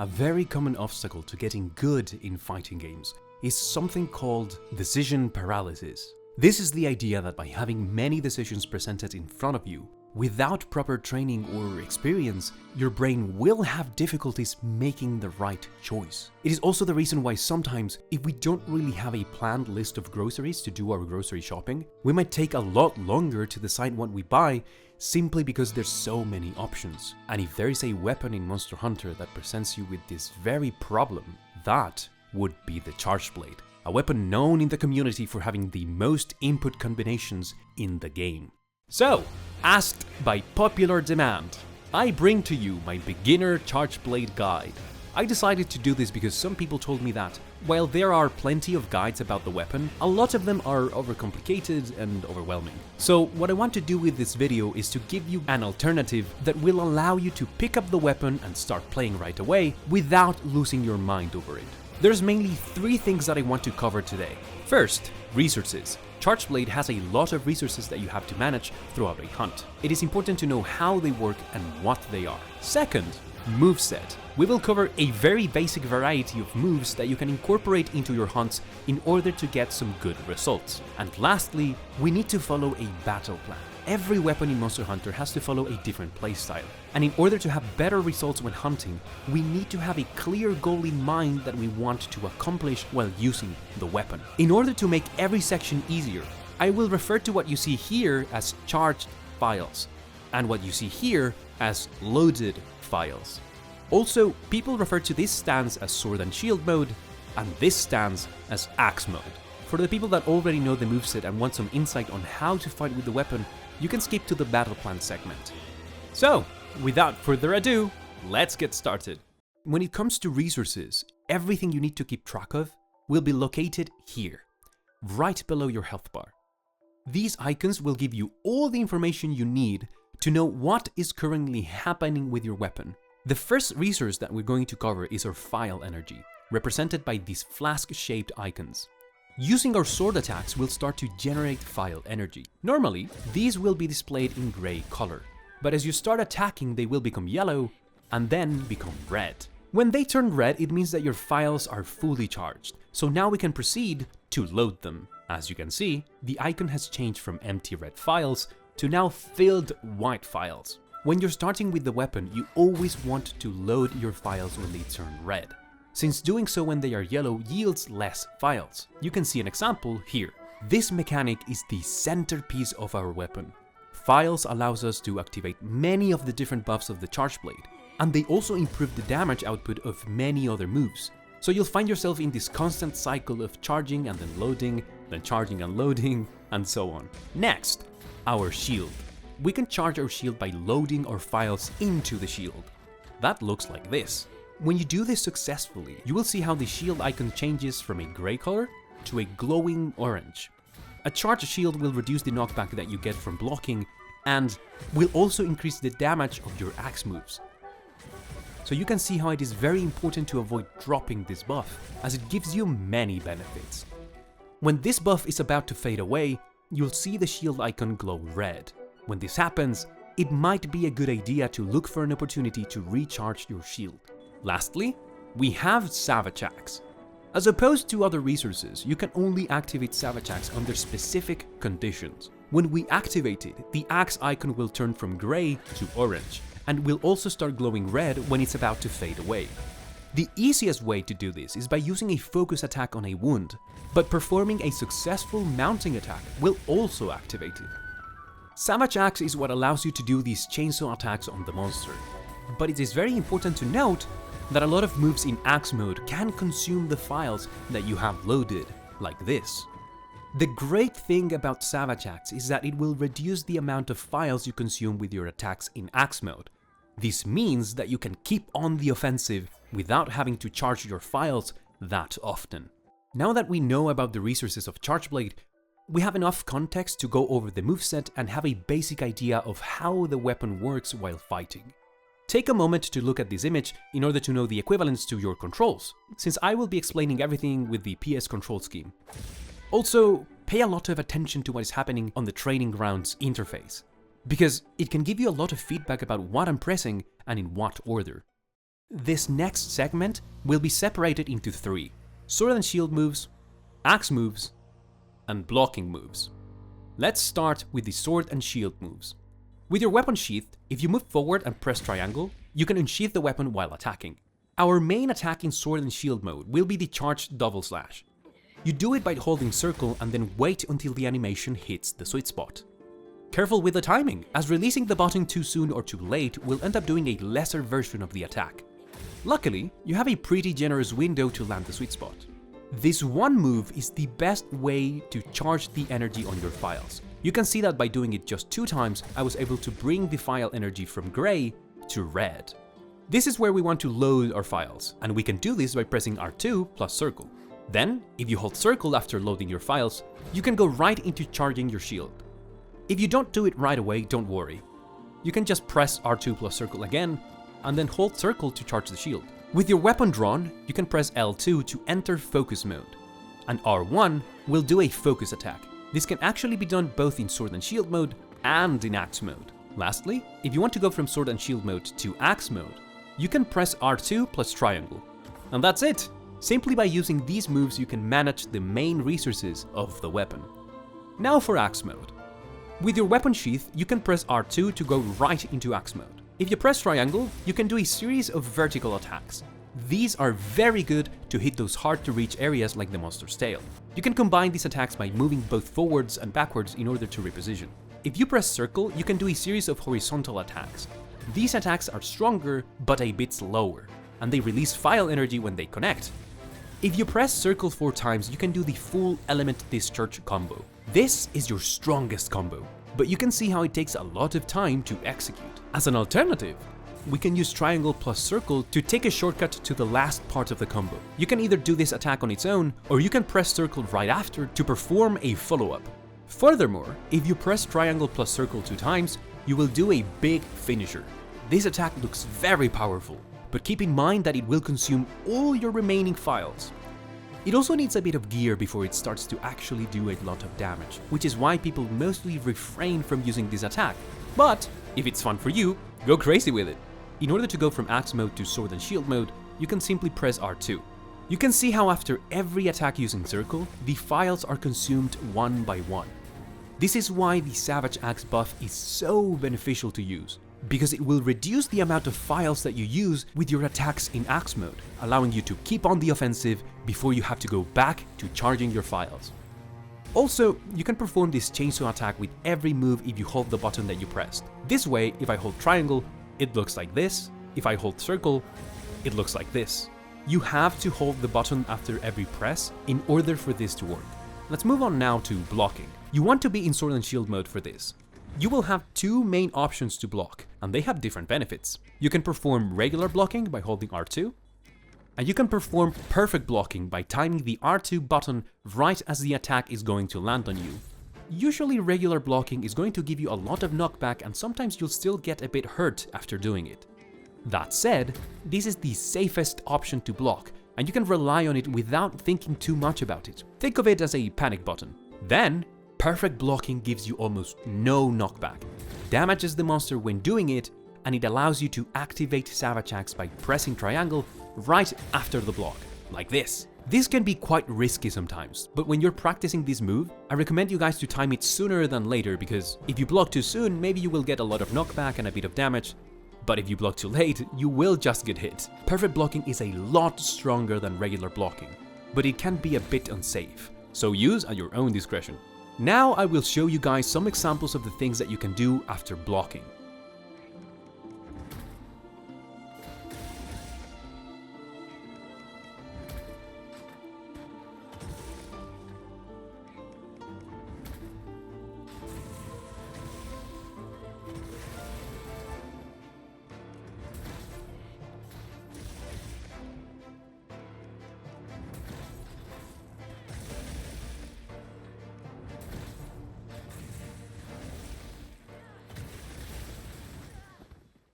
A very common obstacle to getting good in fighting games is something called decision paralysis. This is the idea that by having many decisions presented in front of you, without proper training or experience, your brain will have difficulties making the right choice. It is also the reason why sometimes, if we don't really have a planned list of groceries to do our grocery shopping, we might take a lot longer to decide what we buy simply because there's so many options. And if there is a weapon in Monster Hunter that presents you with this very problem, that would be the Charged Blade, a weapon known in the community for having the most input combinations in the game. So, asked by popular demand, I bring to you my beginner Charged Blade guide. I decided to do this because some people told me that, while there are plenty of guides about the weapon, a lot of them are overcomplicated and overwhelming. So what I want to do with this video is to give you an alternative that will allow you to pick up the weapon and start playing right away without losing your mind over it. There's mainly 3 things that I want to cover today. First, resources. Charged Blade has a lot of resources that you have to manage throughout a hunt. It is important to know how they work and what they are. Second, moveset. We will cover a very basic variety of moves that you can incorporate into your hunts in order to get some good results. And lastly, we need to follow a battle plan. Every weapon in Monster Hunter has to follow a different playstyle, and in order to have better results when hunting, we need to have a clear goal in mind that we want to accomplish while using the weapon. In order to make every section easier, I will refer to what you see here as charged Phials, and what you see here as loaded Phials. Also, people refer to this stance as sword and shield mode, and this stance as axe mode. For the people that already know the moveset and want some insight on how to fight with the weapon, you can skip to the battle plan segment. So, without further ado, let's get started. When it comes to resources, everything you need to keep track of will be located here, right below your health bar. These icons will give you all the information you need to know what is currently happening with your weapon. The first resource that we're going to cover is our Phial energy, represented by these flask-shaped icons. Using our sword attacks will start to generate Phial energy. Normally, these will be displayed in gray color, but as you start attacking they will become yellow and then become red. When they turn red, it means that your Phials are fully charged, so now we can proceed to load them. As you can see, the icon has changed from empty red Phials to now filled white Phials. When you're starting with the weapon, you always want to load your Phials when they turn red, since doing so when they are yellow yields less Phials. You can see an example here. This mechanic is the centerpiece of our weapon. Phials allows us to activate many of the different buffs of the Charged Blade, and they also improve the damage output of many other moves. So you'll find yourself in this constant cycle of charging and then loading, then charging and loading, and so on. Next, our shield. We can charge our shield by loading our Phials into the shield. That looks like this. When you do this successfully, you will see how the shield icon changes from a gray color to a glowing orange. A charged shield will reduce the knockback that you get from blocking and will also increase the damage of your axe moves. So you can see how it is very important to avoid dropping this buff, as it gives you many benefits. When this buff is about to fade away, you'll see the shield icon glow red. When this happens, it might be a good idea to look for an opportunity to recharge your shield. Lastly, we have Savage Axe. As opposed to other resources, you can only activate Savage Axe under specific conditions. When we activate it, the axe icon will turn from gray to orange, and will also start glowing red when it's about to fade away. The easiest way to do this is by using a focus attack on a wound, but performing a successful mounting attack will also activate it. Savage Axe is what allows you to do these chainsaw attacks on the monster, but it is very important to note that a lot of moves in axe mode can consume the Phials that you have loaded, like this. The great thing about Savage Axe is that it will reduce the amount of Phials you consume with your attacks in axe mode. This means that you can keep on the offensive without having to charge your Phials that often. Now that we know about the resources of Charged Blade, we have enough context to go over the moveset and have a basic idea of how the weapon works while fighting. Take a moment to look at this image in order to know the equivalence to your controls, since I will be explaining everything with the PS control scheme. Also, pay a lot of attention to what is happening on the training grounds interface, because it can give you a lot of feedback about what I'm pressing and in what order. This next segment will be separated into 3: sword and shield moves, axe moves, and blocking moves. Let's start with the sword and shield moves. With your weapon sheathed, if you move forward and press triangle, you can unsheath the weapon while attacking. Our main attack in sword and shield mode will be the charged double slash. You do it by holding circle and then wait until the animation hits the sweet spot. Careful with the timing, as releasing the button too soon or too late will end up doing a lesser version of the attack. Luckily, you have a pretty generous window to land the sweet spot. This one move is the best way to charge the energy on your Phials. You can see that by doing it just 2 times, I was able to bring the Phial energy from grey to red. This is where we want to load our Phials, and we can do this by pressing R2 plus circle. Then, if you hold circle after loading your Phials, you can go right into charging your shield. If you don't do it right away, don't worry. You can just press R2 plus circle again, and then hold circle to charge the shield. With your weapon drawn, you can press L2 to enter focus mode, and R1 will do a focus attack. This can actually be done both in sword and shield mode and in axe mode. Lastly, if you want to go from sword and shield mode to axe mode, you can press R2 plus triangle. And that's it! Simply by using these moves you can manage the main resources of the weapon. Now for axe mode. With your weapon sheath, you can press R2 to go right into axe mode. If you press triangle, you can do a series of vertical attacks. These are very good to hit those hard to reach areas like the monster's tail. You can combine these attacks by moving both forwards and backwards in order to reposition. If you press circle, you can do a series of horizontal attacks. These attacks are stronger, but a bit slower, and they release Phial energy when they connect. If you press circle 4 times, you can do the full element discharge combo. This is your strongest combo, but you can see how it takes a lot of time to execute. As an alternative, we can use triangle plus circle to take a shortcut to the last part of the combo. You can either do this attack on its own, or you can press circle right after to perform a follow-up. Furthermore, if you press triangle plus circle 2 times, you will do a big finisher. This attack looks very powerful, but keep in mind that it will consume all your remaining Phials. It also needs a bit of gear before it starts to actually do a lot of damage, which is why people mostly refrain from using this attack. But if it's fun for you, go crazy with it. In order to go from axe mode to sword and shield mode, you can simply press R2. You can see how after every attack using circle, the Phials are consumed one by one. This is why the Savage Axe buff is so beneficial to use, because it will reduce the amount of Phials that you use with your attacks in axe mode, allowing you to keep on the offensive before you have to go back to charging your Phials. Also, you can perform this chainsaw attack with every move if you hold the button that you pressed. This way, if I hold triangle, it looks like this. If I hold circle, it looks like this. You have to hold the button after every press in order for this to work. Let's move on now to blocking. You want to be in sword and shield mode for this. You will have 2 main options to block, and they have different benefits. You can perform regular blocking by holding R2, and you can perform perfect blocking by timing the R2 button right as the attack is going to land on you. Usually regular blocking is going to give you a lot of knockback, and sometimes you'll still get a bit hurt after doing it. That said, this is the safest option to block, and you can rely on it without thinking too much about it. Think of it as a panic button. Then, perfect blocking gives you almost no knockback, damages the monster when doing it, and it allows you to activate Savage Axe by pressing triangle right after the block, like this. This can be quite risky sometimes, but when you're practicing this move, I recommend you guys to time it sooner than later, because if you block too soon, maybe you will get a lot of knockback and a bit of damage, but if you block too late, you will just get hit. Perfect blocking is a lot stronger than regular blocking, but it can be a bit unsafe, so use at your own discretion. Now I will show you guys some examples of the things that you can do after blocking.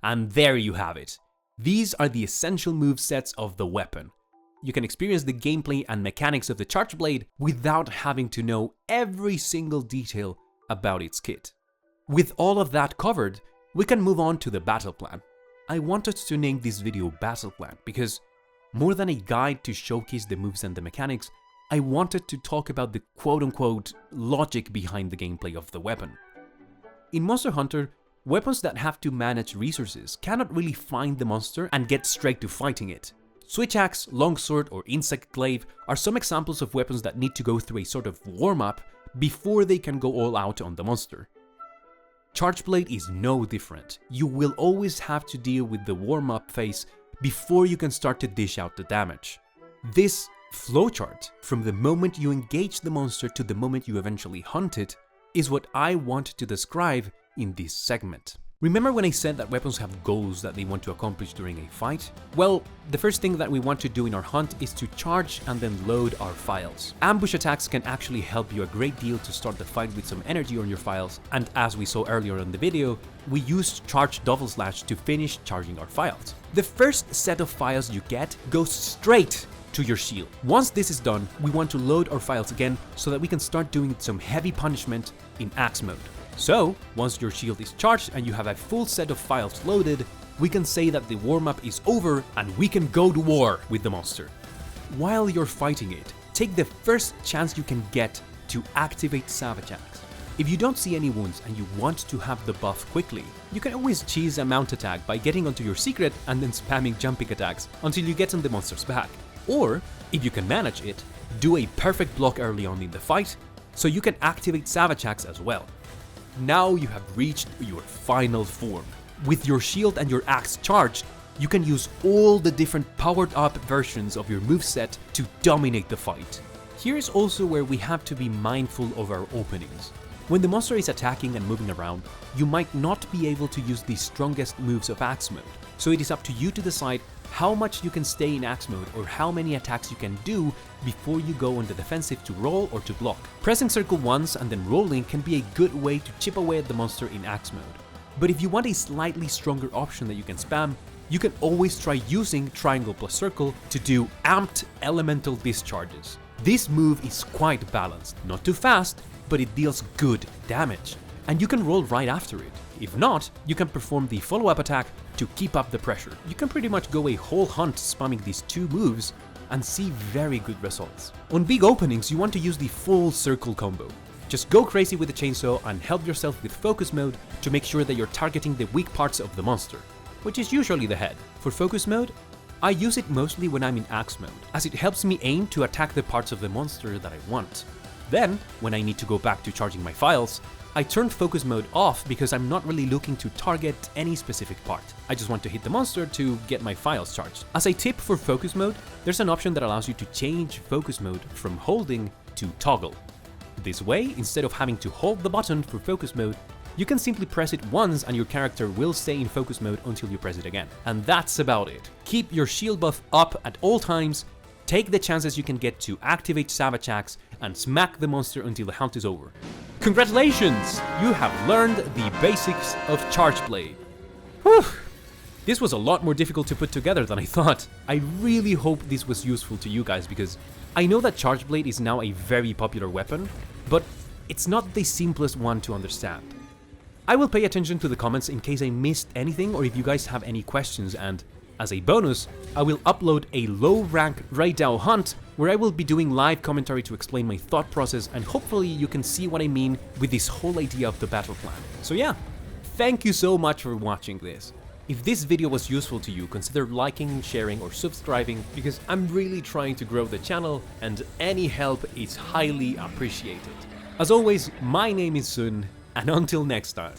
And there you have it. These are the essential movesets of the weapon. You can experience the gameplay and mechanics of the Charge Blade without having to know every single detail about its kit. With all of that covered, we can move on to the battle plan. I wanted to name this video Battle Plan because, more than a guide to showcase the moves and the mechanics, I wanted to talk about the quote-unquote logic behind the gameplay of the weapon. In Monster Hunter, weapons that have to manage resources cannot really find the monster and get straight to fighting it. Switch Axe, Longsword, or Insect Glaive are some examples of weapons that need to go through a sort of warm-up before they can go all out on the monster. Charge Blade is no different. You will always have to deal with the warm-up phase before you can start to dish out the damage. This flowchart, from the moment you engage the monster to the moment you eventually hunt it, is what I want to describe in this segment. Remember when I said that weapons have goals that they want to accomplish during a fight? Well, the first thing that we want to do in our hunt is to charge and then load our Phials. Ambush attacks can actually help you a great deal to start the fight with some energy on your Phials, and as we saw earlier in the video, we used Charge Double Slash to finish charging our Phials. The first set of Phials you get goes straight to your shield. Once this is done, we want to load our Phials again so that we can start doing some heavy punishment in Axe mode. So, once your shield is charged and you have a full set of Phials loaded, we can say that the warm-up is over and we can go to war with the monster. While you're fighting it, take the first chance you can get to activate Savage Axe. If you don't see any wounds and you want to have the buff quickly, you can always cheese a mount attack by getting onto your secret and then spamming jumping attacks until you get on the monster's back. Or, if you can manage it, do a perfect block early on in the fight, so you can activate Savage Axe as well. Now you have reached your final form. With your shield and your axe charged, you can use all the different powered up versions of your moveset to dominate the fight. Here's also where we have to be mindful of our openings. When the monster is attacking and moving around, you might not be able to use the strongest moves of Axe mode, so it is up to you to decide how much you can stay in Axe mode or how many attacks you can do before you go on the defensive to roll or to block. Pressing circle once and then rolling can be a good way to chip away at the monster in Axe mode. But if you want a slightly stronger option that you can spam, you can always try using triangle plus circle to do amped elemental discharges. This move is quite balanced, not too fast, but it deals good damage, and you can roll right after it. If not, you can perform the follow-up attack to keep up the pressure. You can pretty much go a whole hunt spamming these two moves and see very good results. On big openings, you want to use the full circle combo. Just go crazy with the chainsaw and help yourself with focus mode to make sure that you're targeting the weak parts of the monster, which is usually the head. For focus mode, I use it mostly when I'm in Axe mode, as it helps me aim to attack the parts of the monster that I want. Then, when I need to go back to charging my Phials, I turned focus mode off because I'm not really looking to target any specific part. I just want to hit the monster to get my Phials charged. As a tip for focus mode, there's an option that allows you to change focus mode from holding to toggle. This way, instead of having to hold the button for focus mode, you can simply press it once and your character will stay in focus mode until you press it again. And that's about it. Keep your shield buff up at all times, take the chances you can get to activate Savage Axe, and smack the monster until the hunt is over. Congratulations! You have learned the basics of Charge Blade. Whew! This was a lot more difficult to put together than I thought. I really hope this was useful to you guys because I know that Charge Blade is now a very popular weapon, but it's not the simplest one to understand. I will pay attention to the comments in case I missed anything or if you guys have any questions, and as a bonus, I will upload a low-rank Raidao hunt where I will be doing live commentary to explain my thought process, and hopefully you can see what I mean with this whole idea of the battle plan. So yeah, thank you so much for watching this. If this video was useful to you, consider liking, sharing or subscribing because I'm really trying to grow the channel and any help is highly appreciated. As always, my name is Sun, and until next time.